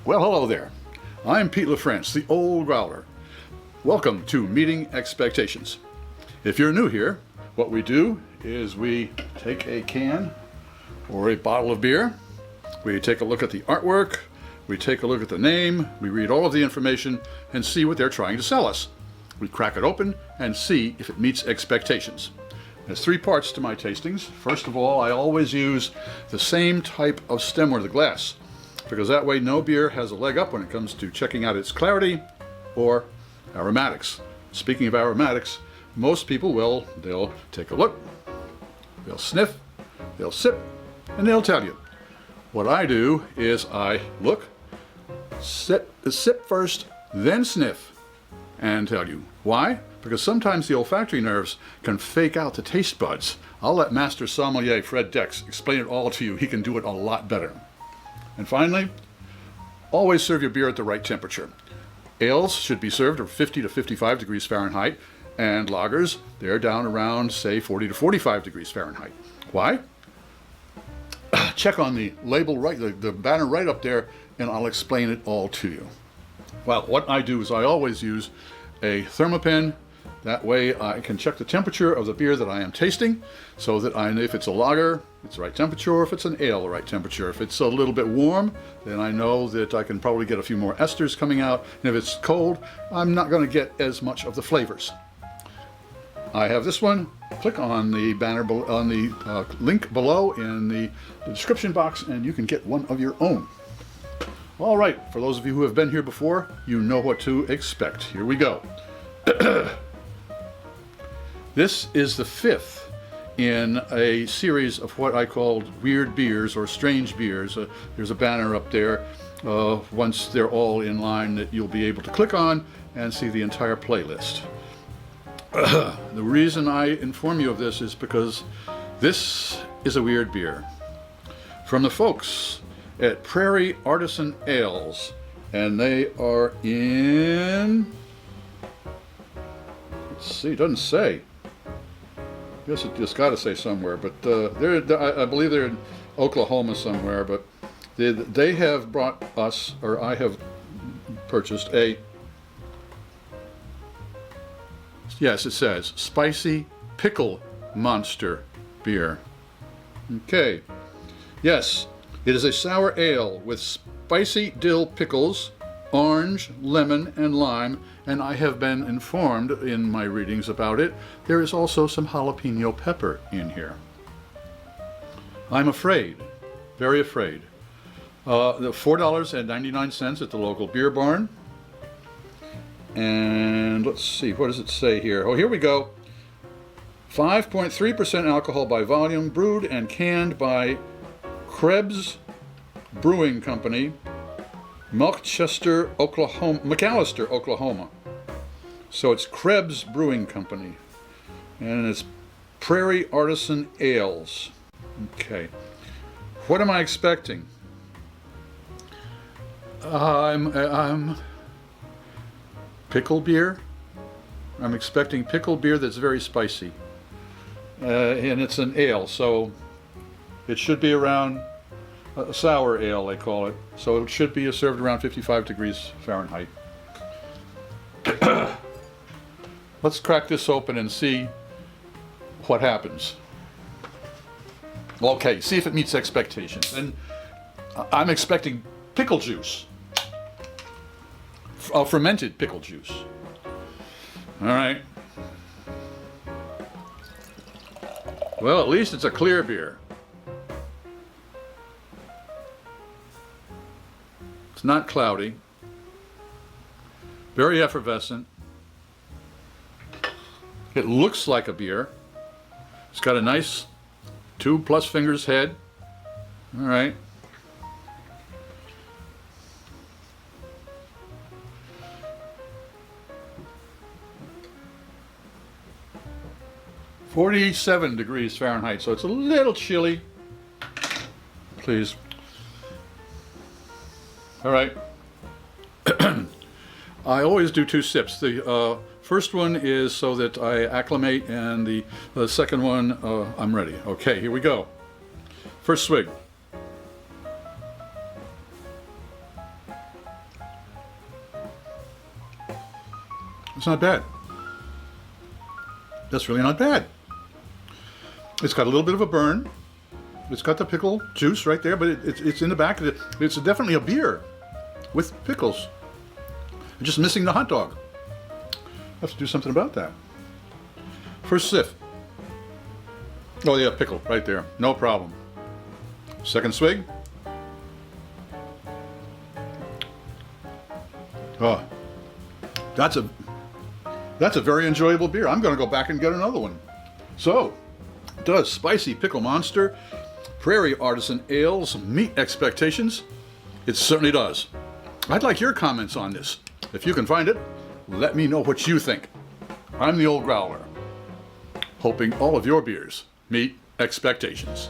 Well, hello there. I'm Pete LaFrance, the old growler. Welcome to Meeting Expectations. If you're new here, what we do is we take a can or a bottle of beer, we take a look at the artwork, we take a look at the name, we read all of the information and see what they're trying to sell us. We crack it open and see if it meets expectations. There's three parts to my tastings. First of all, I always use the same type of stemware, the glass, because that way no beer has a leg up when it comes to checking out its clarity or aromatics. Speaking of aromatics, most people they'll take a look, they'll sniff, they'll sip, and they'll tell you. What I do is I look, sip first, then sniff, and tell you. Why? Because sometimes the olfactory nerves can fake out the taste buds. I'll let Master Sommelier Fred Dex explain it all to you. He can do it a lot better. And finally, always serve your beer at the right temperature. Ales should be served at 50 to 55 degrees Fahrenheit, and lagers, they're down around, say, 40 to 45 degrees Fahrenheit. Why? Check on the label right, the banner right up there, and I'll explain it all to you. Well, what I do is I always use a thermopen. That way I can check the temperature of the beer that I am tasting, so that I know if it's a lager, it's the right temperature, or if it's an ale, the right temperature. If it's a little bit warm, then I know that I can probably get a few more esters coming out. And if it's cold, I'm not going to get as much of the flavors. I have this one. Click on the banner on the link below in the description box, and you can get one of your own. All right, for those of you who have been here before, you know what to expect. Here we go. This is the fifth in a series of what I called weird beers or strange beers. There's a banner up there. Once they're all in line, that you'll be able to click on and see the entire playlist. The reason I inform you of this is because this is a weird beer from the folks at Prairie Artisan Ales, and they are in, let's see, it doesn't say. I guess it just got to say somewhere, but I believe they're in Oklahoma somewhere, but they have brought us, or I have purchased yes, it says Spicy Pickle Monster beer. Okay, yes. It is a sour ale with spicy dill pickles, orange, lemon, and lime, and I have been informed in my readings about it, there is also some jalapeno pepper in here. I'm afraid, very afraid. The $4.99 at the local beer barn. And let's see, what does it say here? Oh, here we go. 5.3% alcohol by volume, brewed and canned by Krebs Brewing Company, McAllister, Oklahoma. So it's Krebs Brewing Company, and it's Prairie Artisan Ales. Okay, what am I expecting? I'm pickle beer. I'm expecting pickle beer that's very spicy, and it's an ale, so it should be around a sour ale, they call it. So it should be served around 55 degrees Fahrenheit. Let's crack this open and see what happens. Okay, see if it meets expectations. And I'm expecting pickle juice. Fermented pickle juice. All right. Well, at least it's a clear beer. It's not cloudy, very effervescent. It looks like a beer. It's got a nice 2+ fingers head. All right. "47 degrees Fahrenheit, so it's a little chilly. Please. All right. I always do 2 sips. The first one is so that I acclimate, and the second one, I'm ready. Okay, here we go. First swig. not bad. That's really not bad. It's got a little bit of a burn. It's got the pickle juice right there, but it's in the back. It's definitely a beer with pickles. I'm just missing the hot dog. I have to do something about that. First sip. Oh yeah, pickle right there. No problem. Second swig. Oh, that's a very enjoyable beer. I'm going to go back and get another one. So, does Spicy Pickle Monster Prairie Artisan Ale's meet expectations? It certainly does. I'd like your comments on this. If you can find it, let me know what you think. I'm the Old Growler, hoping all of your beers meet expectations.